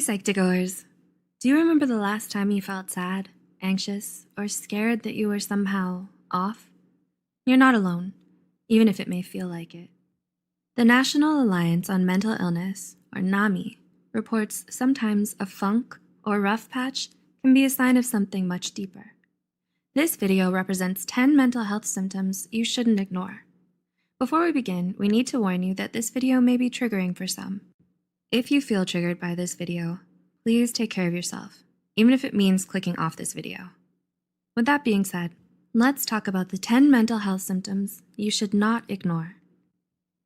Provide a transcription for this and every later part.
Psych2Goers, do you remember the last time you felt sad, anxious, or scared that you were somehow off? You're not alone, even if it may feel like it. The National Alliance on Mental Illness, or NAMI, reports sometimes a funk or rough patch can be a sign of something much deeper. This video represents 10 mental health symptoms you shouldn't ignore. Before we begin, we need to warn you that this video may be triggering for some. If you feel triggered by this video, please take care of yourself, even if it means clicking off this video. With that being said, let's talk about the 10 mental health symptoms you should not ignore.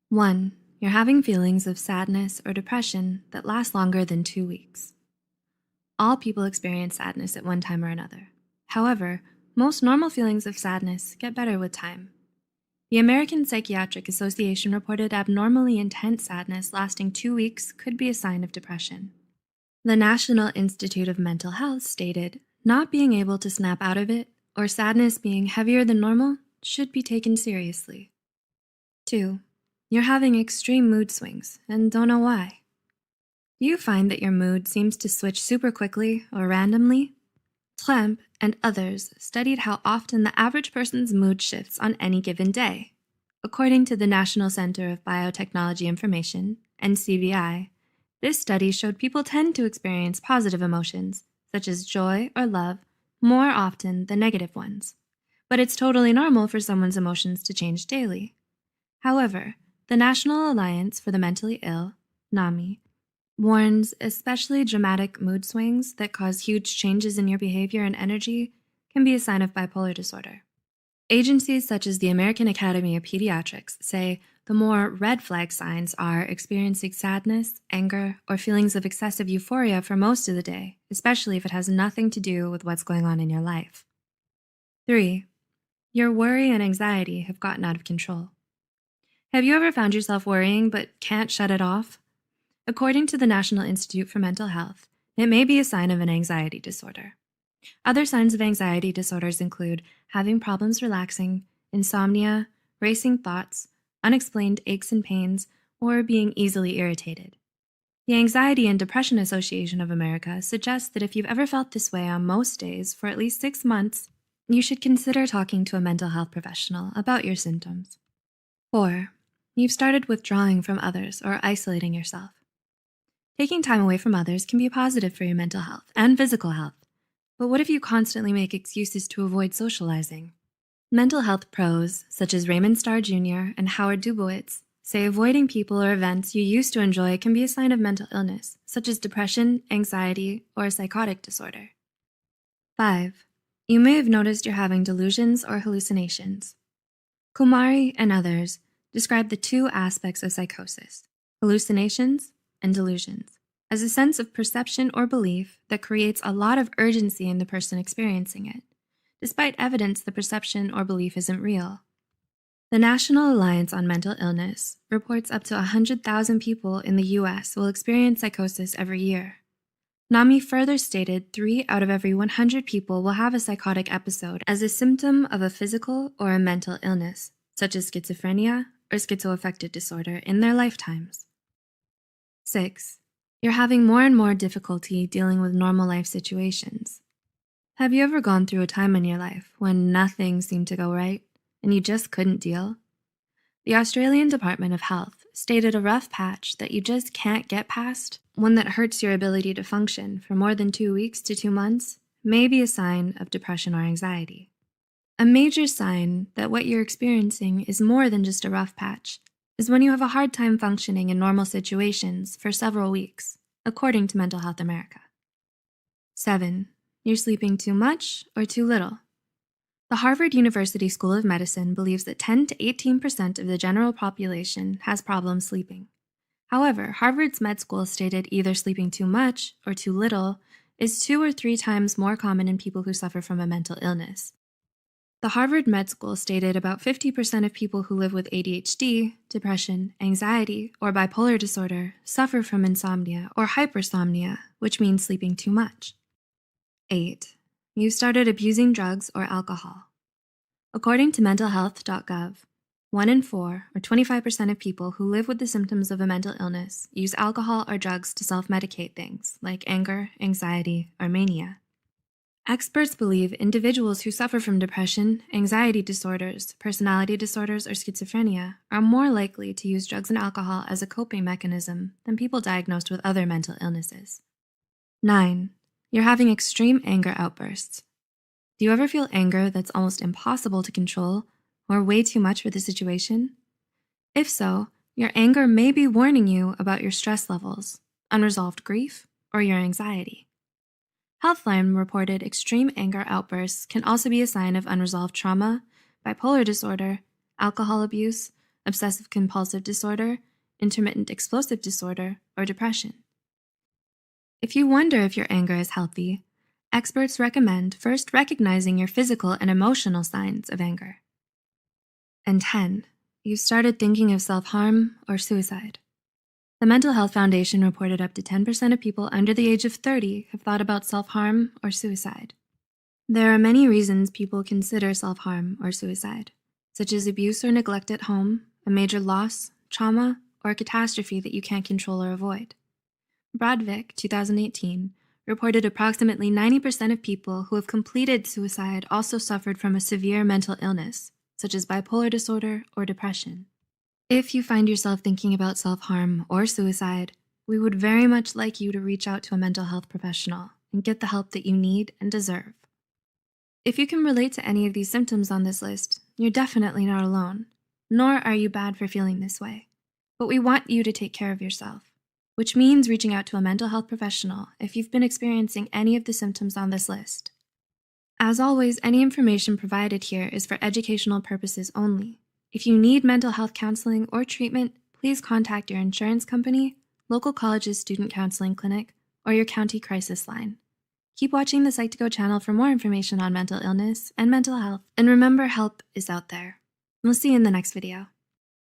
1. You're having feelings of sadness or depression that last longer than 2 weeks. All people experience sadness at one time or another. However, most normal feelings of sadness get better with time. The American Psychiatric Association reported abnormally intense sadness lasting 2 weeks could be a sign of depression. The National Institute of Mental Health stated, not being able to snap out of it or sadness being heavier than normal should be taken seriously. 2. You're having extreme mood swings and don't know why. Do you find that your mood seems to switch super quickly or randomly? Tremp and others studied how often the average person's mood shifts on any given day. According to the National Center of Biotechnology Information, NCBI, this study showed people tend to experience positive emotions, such as joy or love, more often than negative ones. But it's totally normal for someone's emotions to change daily. However, the National Alliance for the Mentally Ill, NAMI, warns especially dramatic mood swings that cause huge changes in your behavior and energy can be a sign of bipolar disorder. Agencies such as the American Academy of Pediatrics say the more red flag signs are experiencing sadness, anger, or feelings of excessive euphoria for most of the day, especially if it has nothing to do with what's going on in your life. 3. Your worry and anxiety have gotten out of control. Have you ever found yourself worrying but can't shut it off? According to the National Institute for Mental Health, it may be a sign of an anxiety disorder. Other signs of anxiety disorders include having problems relaxing, insomnia, racing thoughts, unexplained aches and pains, or being easily irritated. The Anxiety and Depression Association of America suggests that if you've ever felt this way on most days for at least 6 months, you should consider talking to a mental health professional about your symptoms. 4. You've started withdrawing from others or isolating yourself. Taking time away from others can be positive for your mental health and physical health. But what if you constantly make excuses to avoid socializing? Mental health pros, such as Raymond Starr Jr. and Howard Dubowitz, say avoiding people or events you used to enjoy can be a sign of mental illness, such as depression, anxiety, or a psychotic disorder. 5. You may have noticed you're having delusions or hallucinations. Kumari and others describe the two aspects of psychosis, hallucinations and delusions, as a sense of perception or belief that creates a lot of urgency in the person experiencing it, despite evidence the perception or belief isn't real. The National Alliance on Mental Illness reports up to 100,000 people in the US will experience psychosis every year. NAMI further stated 3 out of every 100 people will have a psychotic episode as a symptom of a physical or a mental illness, such as schizophrenia or schizoaffective disorder, in their lifetimes. 6. You're having more and more difficulty dealing with normal life situations. Have you ever gone through a time in your life when nothing seemed to go right and you just couldn't deal? The Australian Department of Health stated a rough patch that you just can't get past, one that hurts your ability to function for more than 2 weeks to 2 months, may be a sign of depression or anxiety. A major sign that what you're experiencing is more than just a rough patch is when you have a hard time functioning in normal situations for several weeks, according to Mental Health America. 7. You're sleeping too much or too little. The Harvard University School of Medicine believes that 10 to 18% of the general population has problems sleeping. However, Harvard's med school stated either sleeping too much or too little is 2 or 3 times more common in people who suffer from a mental illness. The Harvard Med School stated about 50% of people who live with ADHD, depression, anxiety, or bipolar disorder suffer from insomnia or hypersomnia, which means sleeping too much. 8. You started abusing drugs or alcohol. According to mentalhealth.gov, 1 in 4, or 25% of people who live with the symptoms of a mental illness use alcohol or drugs to self-medicate things like anger, anxiety, or mania. Experts believe individuals who suffer from depression, anxiety disorders, personality disorders, or schizophrenia are more likely to use drugs and alcohol as a coping mechanism than people diagnosed with other mental illnesses. 9. You're having extreme anger outbursts. Do you ever feel anger that's almost impossible to control or way too much for the situation? If so, your anger may be warning you about your stress levels, unresolved grief, or your anxiety. Healthline reported extreme anger outbursts can also be a sign of unresolved trauma, bipolar disorder, alcohol abuse, obsessive compulsive disorder, intermittent explosive disorder, or depression. If you wonder if your anger is healthy, experts recommend first recognizing your physical and emotional signs of anger. And 10, you've started thinking of self-harm or suicide. The Mental Health Foundation reported up to 10% of people under the age of 30 have thought about self-harm or suicide. There are many reasons people consider self-harm or suicide, such as abuse or neglect at home, a major loss, trauma, or a catastrophe that you can't control or avoid. Bradvick, 2018, reported approximately 90% of people who have completed suicide also suffered from a severe mental illness, such as bipolar disorder or depression. If you find yourself thinking about self-harm or suicide, we would very much like you to reach out to a mental health professional and get the help that you need and deserve. If you can relate to any of these symptoms on this list, you're definitely not alone, nor are you bad for feeling this way. But we want you to take care of yourself, which means reaching out to a mental health professional if you've been experiencing any of the symptoms on this list. As always, any information provided here is for educational purposes only. If you need mental health counseling or treatment, please contact your insurance company, local college's student counseling clinic, or your county crisis line. Keep watching the Psych2Go channel for more information on mental illness and mental health, and remember, help is out there. We'll see you in the next video.